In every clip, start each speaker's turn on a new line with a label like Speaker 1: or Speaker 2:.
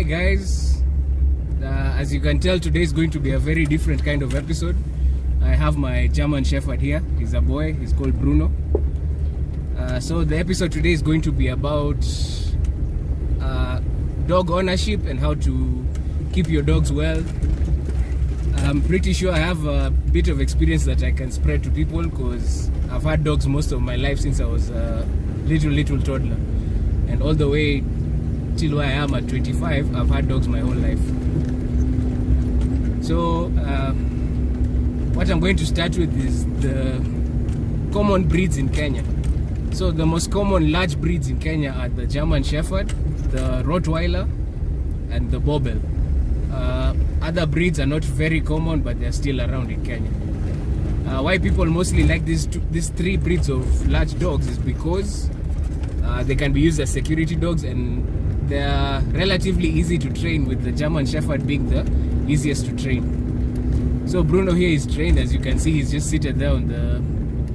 Speaker 1: Hi guys, as you can tell, today is going to be a very different kind of episode. I have my German Shepherd here. He's a boy, he's called Bruno. So the episode today is going to be about dog ownership and how to keep your dogs well. I'm pretty sure I have a bit of experience that I can spread to people because I've had dogs most of my life since I was a little toddler, and all the way till where I am at 25, I've had dogs my whole life. So what I'm going to start with is the common breeds in Kenya. So the most common large breeds in Kenya are the German Shepherd, the Rottweiler, and the Bobel. Other breeds are not very common, but they're still around in Kenya. Why people mostly like these three breeds of large dogs is because they can be used as security dogs, and they're relatively easy to train, with the German Shepherd being the easiest to train. So Bruno here is trained. As you can see, he's just seated there on the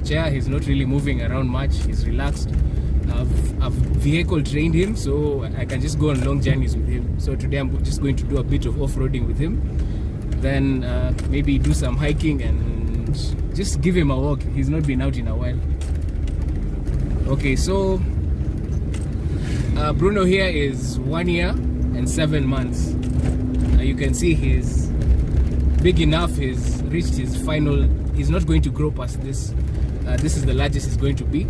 Speaker 1: chair. He's not really moving around much. He's relaxed. I've vehicle trained him, so I can just go on long journeys with him. So today I'm just going to do a bit of off-roading with him, then maybe do some hiking and just give him a walk. He's not been out in a while. Okay, so Bruno here is 1 year and 7 months. You can see he's big enough. He's reached his final. He's not going to grow past this. This is the largest he's going to be.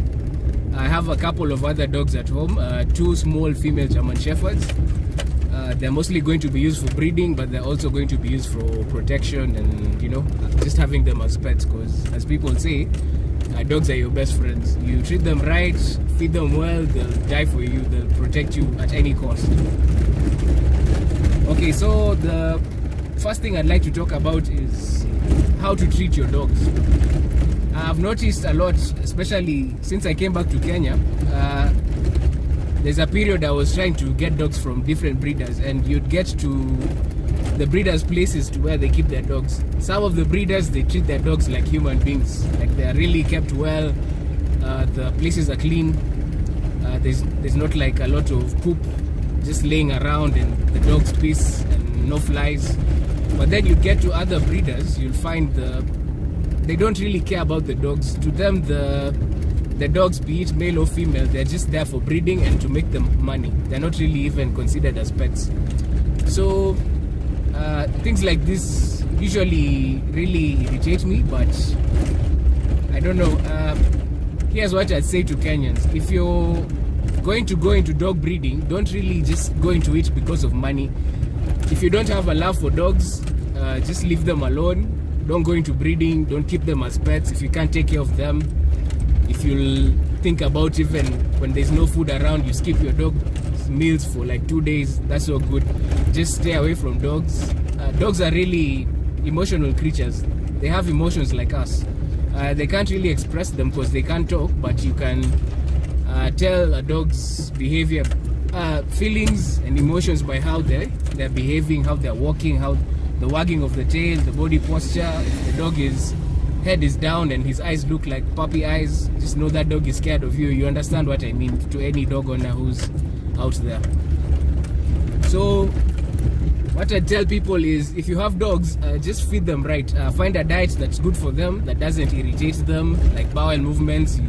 Speaker 1: I have a couple of other dogs at home, two small female German Shepherds. They're mostly going to be used for breeding, but they're also going to be used for protection and, you know, just having them as pets, because as people say, dogs are your best friends. You treat them right, feed them well, they'll die for you, they'll protect you at any cost. Okay, so the first thing I'd like to talk about is how to treat your dogs. I've noticed a lot, especially since I came back to Kenya, there's a period I was trying to get dogs from different breeders, and you'd get to the breeders' places to where they keep their dogs. Some of the breeders, they treat their dogs like human beings, like they are really kept well. The places are clean. There's not like a lot of poop just laying around and the dog's piss and no flies. But then you get to other breeders, you'll find they don't really care about the dogs. To them, the dogs, be it male or female, they're just there for breeding and to make them money. They're not really even considered as pets. So things like this usually really irritate me, but I don't know. Here's what I'd say to Kenyans. If you're going to go into dog breeding, don't really just go into it because of money. If you don't have a love for dogs, just leave them alone. Don't go into breeding. Don't keep them as pets if you can't take care of them. If you'll think about, even when there's no food around, you skip your dog's meals for like 2 days, that's so good. Just stay away from dogs. Dogs are really emotional creatures. They have emotions like us. They can't really express them because they can't talk, but you can tell a dog's behavior, feelings and emotions by how they're behaving, how they're walking, how the wagging of the tail, the body posture. If the dog head is down and his eyes look like puppy eyes, just know that dog is scared of you. You understand what I mean, to any dog owner who's out there. So what I tell people is, if you have dogs, just feed them right. Find a diet that's good for them, that doesn't irritate them, like bowel movements.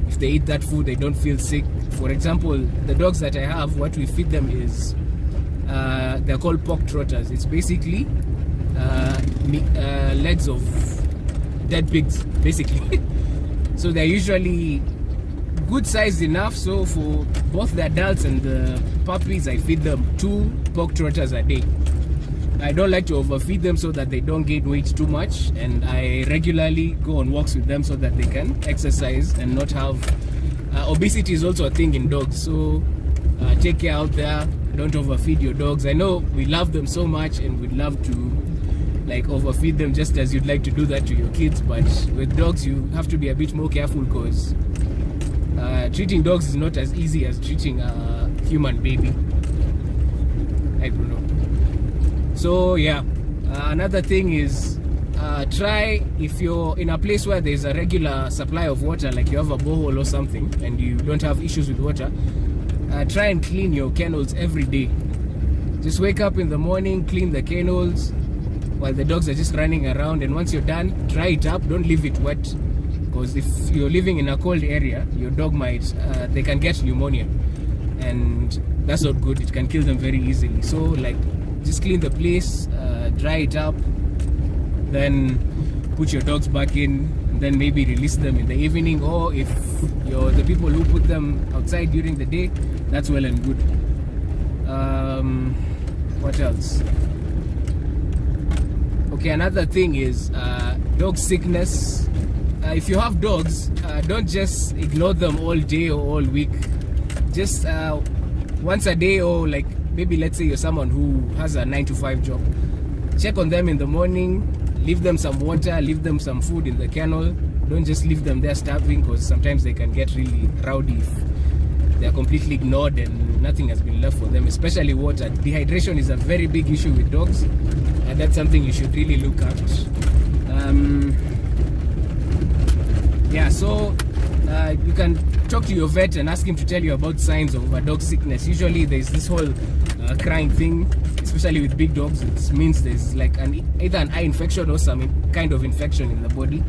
Speaker 1: If they eat that food, they don't feel sick. For example, the dogs that I have, what we feed them is they're called pork trotters. It's basically legs of dead pigs, basically. So they're usually good sized enough, so for both the adults and the puppies, I feed them 2 pork trotters a day. I don't like to overfeed them so that they don't gain weight too much, and I regularly go on walks with them so that they can exercise and not have obesity is also a thing in dogs. So take care out there. Don't overfeed your dogs. I know we love them so much and we'd love to like overfeed them just as you'd like to do that to your kids, but with dogs you have to be a bit more careful, because treating dogs is not as easy as treating a human baby. I don't know. So yeah, another thing is try, if you're in a place where there's a regular supply of water, like you have a borehole or something and you don't have issues with water, try and clean your kennels every day. Just wake up in the morning, clean the kennels while the dogs are just running around, and once you're done, dry it up. Don't leave it wet, because if you're living in a cold area, your dog might they can get pneumonia, and that's not good. It can kill them very easily. So like, just clean the place, dry it up, then put your dogs back in, and then maybe release them in the evening, or if you're the people who put them outside during the day, that's well and good. What else? Okay, another thing is dog sickness. If you have dogs, don't just ignore them all day or all week. Just once a day, or like maybe let's say you're someone who has a 9-to-5 job, check on them in the morning, leave them some water, leave them some food in the kennel. Don't just leave them there starving, because sometimes they can get really rowdy if they are completely ignored and nothing has been left for them, especially water. Dehydration is a very big issue with dogs, and that's something you should really look at. Yeah, so you can talk to your vet and ask him to tell you about signs of a dog sickness. Usually there's this whole crying thing, especially with big dogs. It means there's like either an eye infection or some kind of infection in the body.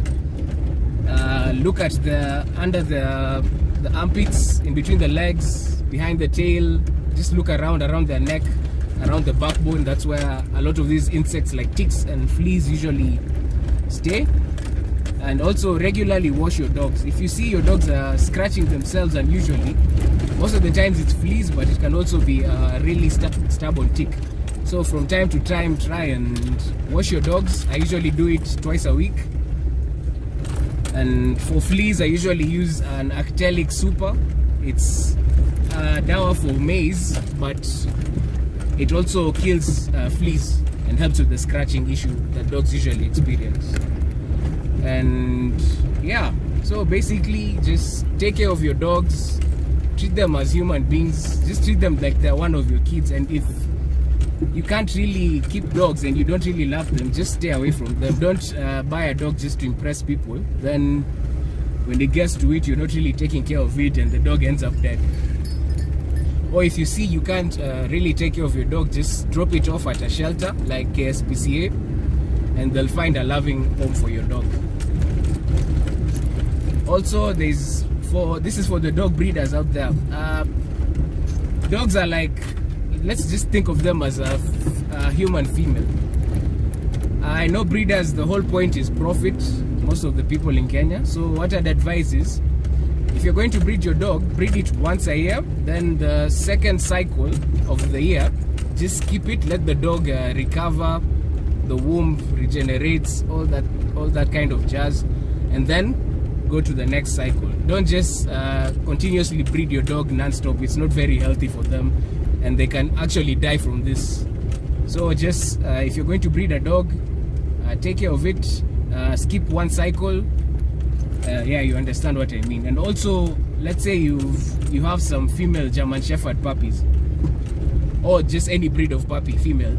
Speaker 1: Look at under the armpits, in between the legs, behind the tail. Just look around their neck, around the backbone. That's where a lot of these insects like ticks and fleas usually stay. And also regularly wash your dogs. If you see your dogs are scratching themselves unusually, most of the times it's fleas, but it can also be a really stubborn tick. So from time to time, try and wash your dogs. I usually do it twice a week. And for fleas, I usually use an Actelic Super. It's dawa for maize, but it also kills fleas and helps with the scratching issue that dogs usually experience. And yeah, so basically just take care of your dogs, treat them as human beings, just treat them like they're one of your kids. And if you can't really keep dogs and you don't really love them, just stay away from them. Don't buy a dog just to impress people. Then when it gets to it, you're not really taking care of it and the dog ends up dead. Or if you see you can't really take care of your dog, just drop it off at a shelter like KZJ78, and they'll find a loving home for your dog. Also, this is for the dog breeders out there. Dogs are like, let's just think of them as a human female. I know breeders, the whole point is profit, most of the people in Kenya. So what I'd advise is, if you're going to breed your dog, breed it once a year. Then the second cycle of the year, just keep it, let the dog recover, the womb regenerates, all that kind of jazz, and then go to the next cycle. Don't just continuously breed your dog non-stop. It's not very healthy for them, and they can actually die from this. So just if you're going to breed a dog, take care of it, skip one cycle. Yeah, you understand what I mean. And also, let's say you have some female German Shepherd puppies, or just any breed of puppy, female,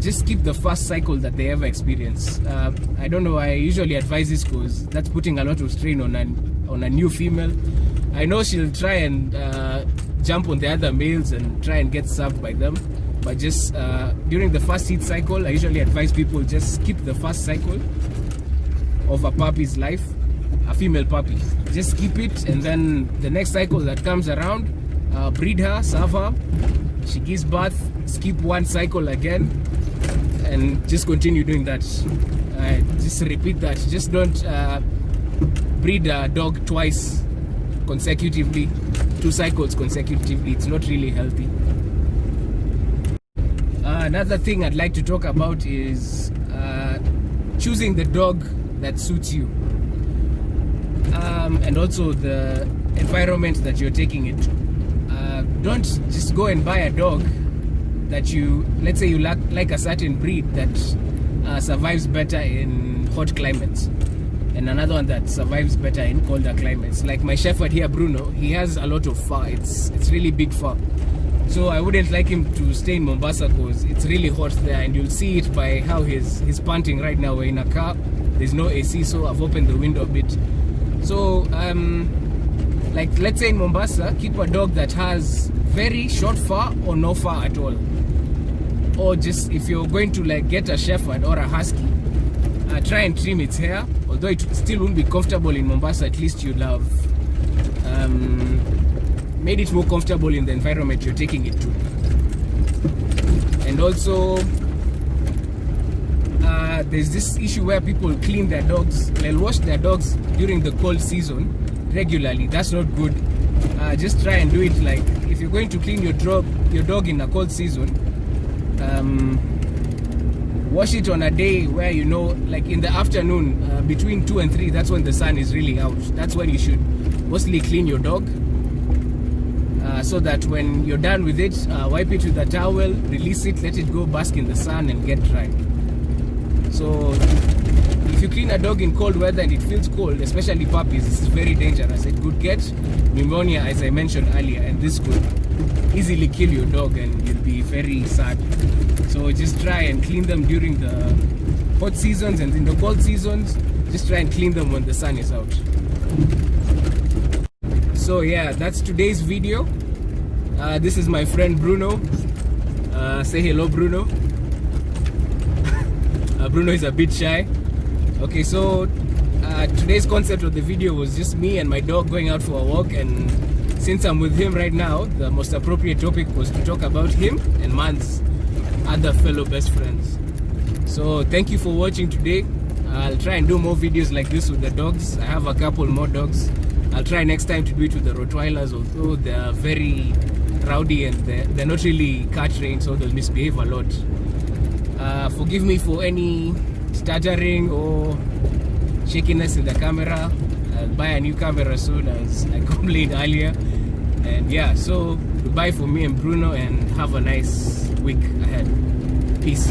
Speaker 1: just skip the first cycle that they ever experience. I don't know, I usually advise this because that's putting a lot of strain on a new female. I know she'll try and jump on the other males and try and get served by them, but just during the first heat cycle, I usually advise people just skip the first cycle of a puppy's life, a female puppy. Just skip it, and then the next cycle that comes around, breed her, serve her, she gives birth, skip one cycle again, and just continue doing that. Just repeat that. Just don't breed a dog twice consecutively, 2 cycles consecutively. It's not really healthy. Another thing I'd like to talk about is choosing the dog that suits you, and also the environment that you're taking it to. Don't just go and buy a dog that let's say you like a certain breed that survives better in hot climates, and another one that survives better in colder climates. Like my shepherd here, Bruno, he has a lot of fur. It's really big fur. So I wouldn't like him to stay in Mombasa because it's really hot there, and you'll see it by how he's panting right now. We're in a car, there's no AC, so I've opened the window a bit. So like let's say in Mombasa, keep a dog that has very short fur or no fur at all. or just if you're going to like get a shepherd or a husky, try and trim its hair. Although it still won't be comfortable in Mombasa, at least you'll have made it more comfortable in the environment you're taking it to. And also there's this issue where people clean their dogs, they'll wash their dogs during the cold season regularly. That's not good. Just try and do it like, if you're going to clean your dog in a cold season, wash it on a day where, you know, like in the afternoon, between 2 and 3, that's when the sun is really out. That's when you should mostly clean your dog, so that when you're done with it, wipe it with a towel, release it, let it go bask in the sun and get dry. So if you clean a dog in cold weather and it feels cold, especially puppies, this is very dangerous. It could get pneumonia, as I mentioned earlier, and this could easily kill your dog and you'll be very sad. So just try and clean them during the hot seasons, and in the cold seasons, just try and clean them when the sun is out. So yeah, that's today's video. This is my friend Bruno. Say hello, Bruno. Bruno is a bit shy. Okay, so today's concept of the video was just me and my dog going out for a walk, and since I'm with him right now, the most appropriate topic was to talk about him and Man's other fellow best friends. So thank you for watching today. I'll try and do more videos like this with the dogs. I have a couple more dogs. I'll try next time to do it with the Rottweilers, although they're very rowdy and they're not really car trained, so they'll misbehave a lot. Forgive me for any stuttering or shakiness in the camera. I'll buy a new camera soon, as I complained earlier. And yeah, so goodbye for me and Bruno, and have a nice week ahead. Peace.